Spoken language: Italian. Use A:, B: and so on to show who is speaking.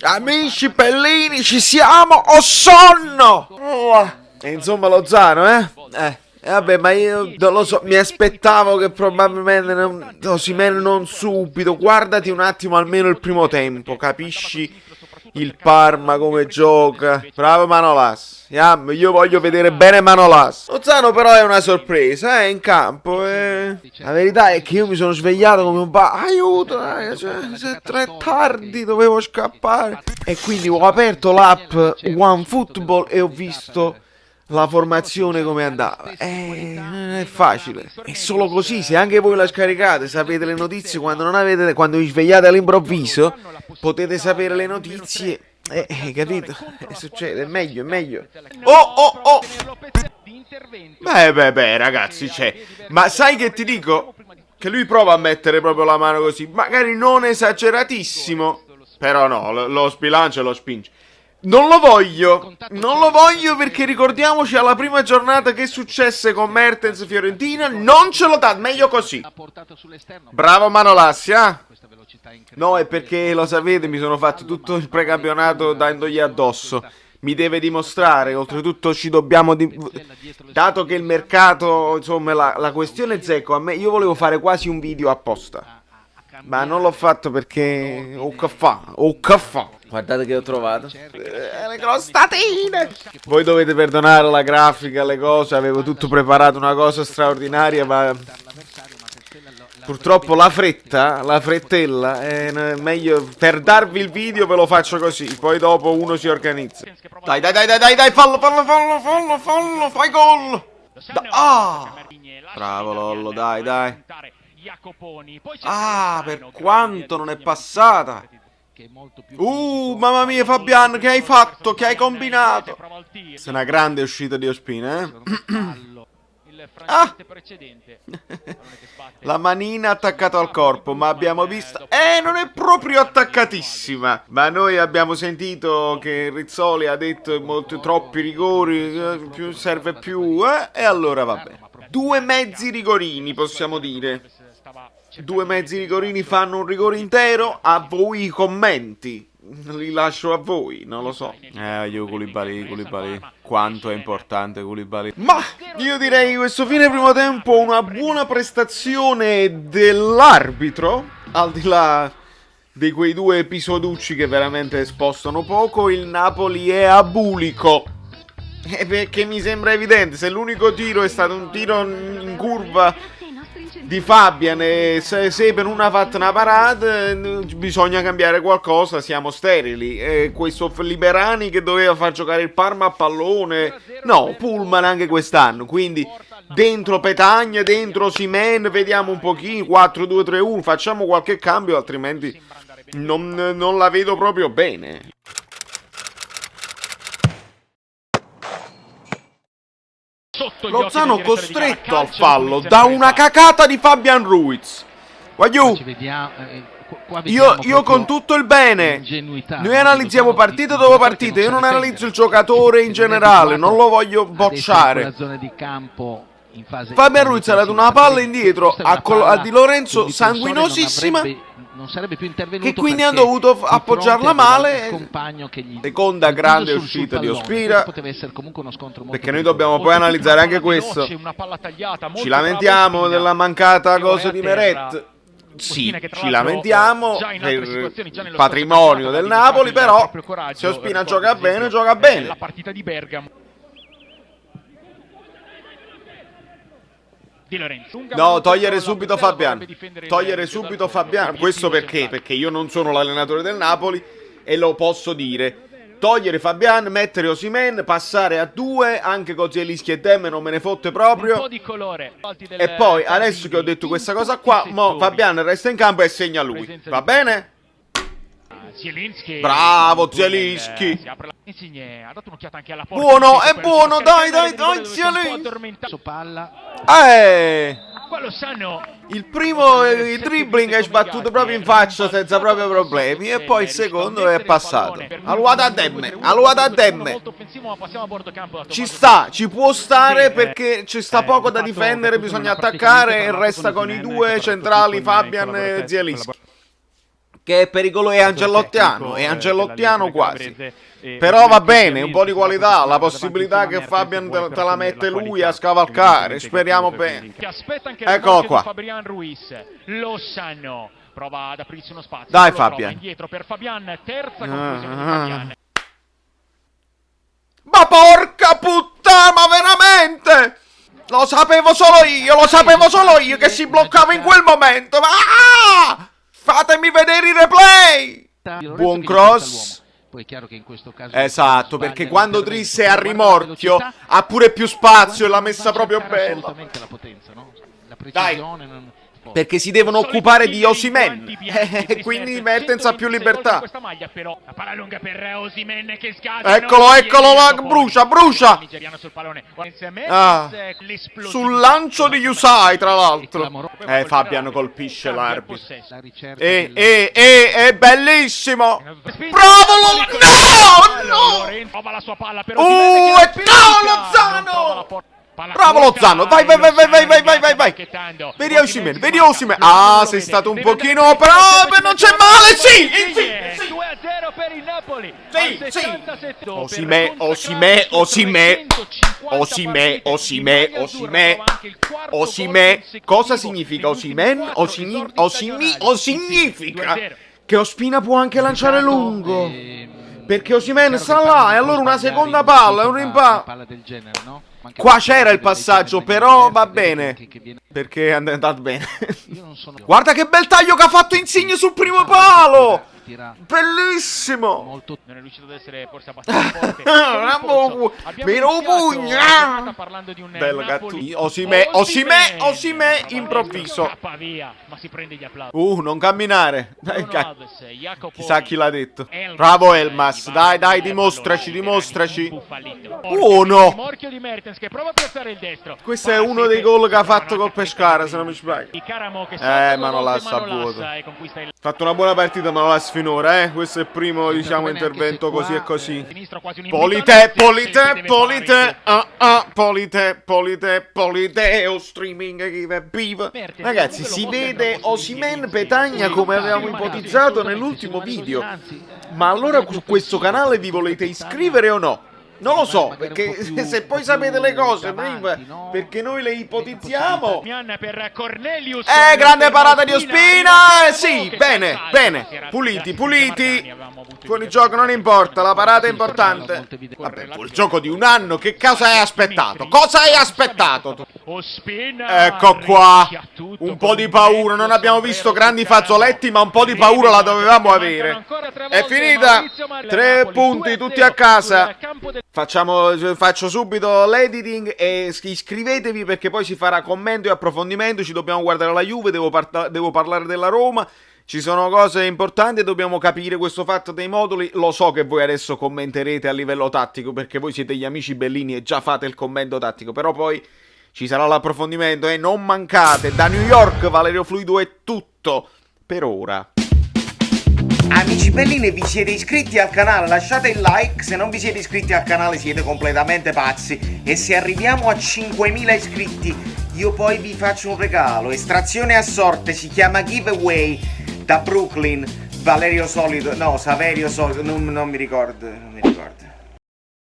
A: Amici Pellini, ci siamo, ho sonno! E insomma lo Zano, vabbè, ma io non lo so, mi aspettavo che probabilmente Osimhen non subito. Guardati un attimo almeno il primo tempo, capisci il Parma come gioca. Bravo Manolas, io voglio vedere bene Manolas. Lozano però è una sorpresa, in campo. La verità è che io mi sono svegliato come un aiuto, se è tardi, dovevo scappare. E quindi ho aperto l'app OneFootball e ho visto la formazione come andava. Non è facile. È solo così. Se anche voi la scaricate, sapete le notizie quando non avete, quando vi svegliate all'improvviso, potete sapere le notizie. Capito? Succede, è meglio. Oh! Beh, ragazzi, ma sai che ti dico? Che lui prova a mettere proprio la mano così, magari non esageratissimo, però no, lo sbilancia e lo spinge. Non lo voglio perché ricordiamoci alla prima giornata che successe con Mertens Fiorentina, non ce l'ho dato, meglio così. Bravo Manolas, No, è perché lo sapete, mi sono fatto tutto il precampionato dandogli addosso. Mi deve dimostrare, oltretutto ci dobbiamo dato che il mercato, insomma, la questione Zecco, io volevo fare quasi un video apposta. Ma non l'ho fatto perché ho caffè. Guardate che ho trovato. Le crostatine. Voi dovete perdonare la grafica, le cose. Avevo tutto preparato, una cosa straordinaria, ma purtroppo la frettella è meglio. Per darvi il video ve lo faccio così. Poi dopo uno si organizza. Dai, fallo, fai gol. Bravo Lollo, dai. Per quanto non è passata. Mamma mia Fabian, che hai fatto? Che hai combinato? Questa è una grande uscita di Ospina, La manina attaccata al corpo, ma abbiamo visto. Non è proprio attaccatissima. Ma noi abbiamo sentito che Rizzoli ha detto troppi rigori, serve più, e allora vabbè. 2 mezzi rigorini, possiamo dire. 2 mezzi rigorini fanno un rigore intero. A voi i commenti. Li lascio a voi, non lo so. Io Koulibaly. Quanto è importante Koulibaly. Ma io direi questo fine primo tempo una buona prestazione dell'arbitro. Al di là di quei 2 episoducci che veramente spostano poco, il Napoli è abulico. Perché mi sembra evidente, se l'unico tiro è stato un tiro in curva di Fabian e se per una ha fatto una parata, bisogna cambiare qualcosa, siamo sterili. Questo Liberani che doveva far giocare il Parma a pallone, no, Pullman anche quest'anno, quindi dentro Petagna, dentro Osimhen, vediamo un pochino, 4-2-3-1, facciamo qualche cambio, altrimenti non la vedo proprio bene. Lozano costretto al fallo da una cacata di Fabian Ruiz. Io con tutto il bene, noi analizziamo partita dopo partita, io non analizzo il giocatore in generale, non lo voglio bocciare. Fabian Ruiz ha dato una palla indietro a Di Lorenzo sanguinosissima,
B: non sarebbe più intervenuto,
A: che quindi ha dovuto appoggiarla male. Seconda grande uscita di Ospina,
B: poteva essere comunque uno scontro molto
A: perché noi dobbiamo poi analizzare anche questo. Ci lamentiamo della mancata cosa di Meret. Sì, ci lamentiamo per il patrimonio del Napoli, però se Ospina gioca bene, gioca bene.
C: La partita di Bergamo.
A: No, togliere subito Fabian. Questo perché? Perché io non sono l'allenatore del Napoli e lo posso dire. Togliere Fabian, mettere Osimhen, passare a 2, anche con Zielinski e Demme non me ne fotte proprio. E poi, adesso che ho detto questa cosa qua, Fabian resta in campo e segna lui. Va bene? Bravo Zielinski. Buono, è buono, dai Zielinski. Il primo dribbling è sbattuto proprio in faccia senza proprio problemi, e poi il secondo è passato. Aluada a Demme. Ci può stare perché ci sta poco da difendere, bisogna attaccare e resta con i 2 centrali Fabian e Zielinski. Che è pericoloso, è angelottiano quasi. Però va bene, un po' di qualità, la possibilità che Fabian te la mette lui a scavalcare, speriamo bene. Eccolo qua.
C: Fabian Ruiz, lo sanno. Prova ad aprirsi uno spazio.
A: Dai Fabian.
C: Indietro per Fabian, terza conclusione di Fabian.
A: Ma porca puttana, ma veramente! Lo sapevo solo io che si bloccava in quel momento. Ah! Fatemi vedere i replay! Buon cross.
B: Poi è chiaro che in questo caso
A: esatto, perché quando Driss è a rimorchio ha pure più spazio e l'ha messa proprio bella.
B: Assolutamente la potenza, no? La precisione non...
A: Perché si devono occupare di Osimhen. Quindi Mertens ha più libertà.
C: La palla lunga per Osimhen che
A: Eccolo là, brucia. Ah, sul lancio di Yusai, tra l'altro. Fabian colpisce l'arbitro. È bellissimo. Bravo no!
C: è
A: Lozano! Bravo Lozano, vai. Vedi Osimhen. Ah, sei stato un pochino, però non c'è male, sì.
C: 2-0 per il Napoli.
A: Osimhen. Cosa significa Osimhen? Significa che Ospina può anche lanciare lungo. Perché Osimhen sta là e allora una seconda palla è un rimpallo. Qua c'era il passaggio, però va bene. Perché è andato bene. Guarda che bel taglio che ha fatto Insigne sul primo palo. Bellissimo.
C: Non è riuscito ad essere forse abbastanza forte.
A: Vero pugno. Bello gatto. Osimhen improvviso.
C: Ma si prende gli applausi.
A: Non camminare. Chissà chi l'ha detto. Bravo Elmas. Dai, dimostraci. No. Questo è uno dei gol che ha fatto col Pescara, se non mi sbaglio. Ma non l'ha saputo. Ha fatto una buona partita, ma non l'ha finora, Questo è il primo, diciamo, intervento così e così. Polite, o streaming give viva. Ragazzi, si vede Osimhen Petagna come avevamo ipotizzato nell'ultimo video. Ma allora su questo canale vi volete iscrivere o no? Non lo so, perché se poi sapete le cose prima, perché noi le ipotizziamo. Grande parata di Ospina. Sì, bene. Puliti. Fuori gioco non importa, la parata è importante. Vabbè, il gioco di un anno, che cosa hai aspettato? Ecco qua. Un po' di paura, non abbiamo visto grandi fazzoletti, ma un po' di paura la dovevamo avere. È finita. 3 punti tutti a casa. Faccio subito l'editing e iscrivetevi, perché poi si farà commento e approfondimento. Ci dobbiamo guardare la Juve, devo parlare della Roma. Ci sono cose importanti e dobbiamo capire questo fatto dei moduli. Lo so che voi adesso commenterete a livello tattico, perché voi siete gli amici bellini e già fate il commento tattico, però poi ci sarà l'approfondimento e non mancate. Da New York Valerio Fluido è tutto per ora. Amici bellini, vi siete iscritti al canale? Lasciate il like. Se non vi siete iscritti al canale siete completamente pazzi. E se arriviamo a 5.000 iscritti io poi vi faccio un regalo. Estrazione a sorte, si chiama giveaway. Da Brooklyn, Saverio Solido, non mi ricordo.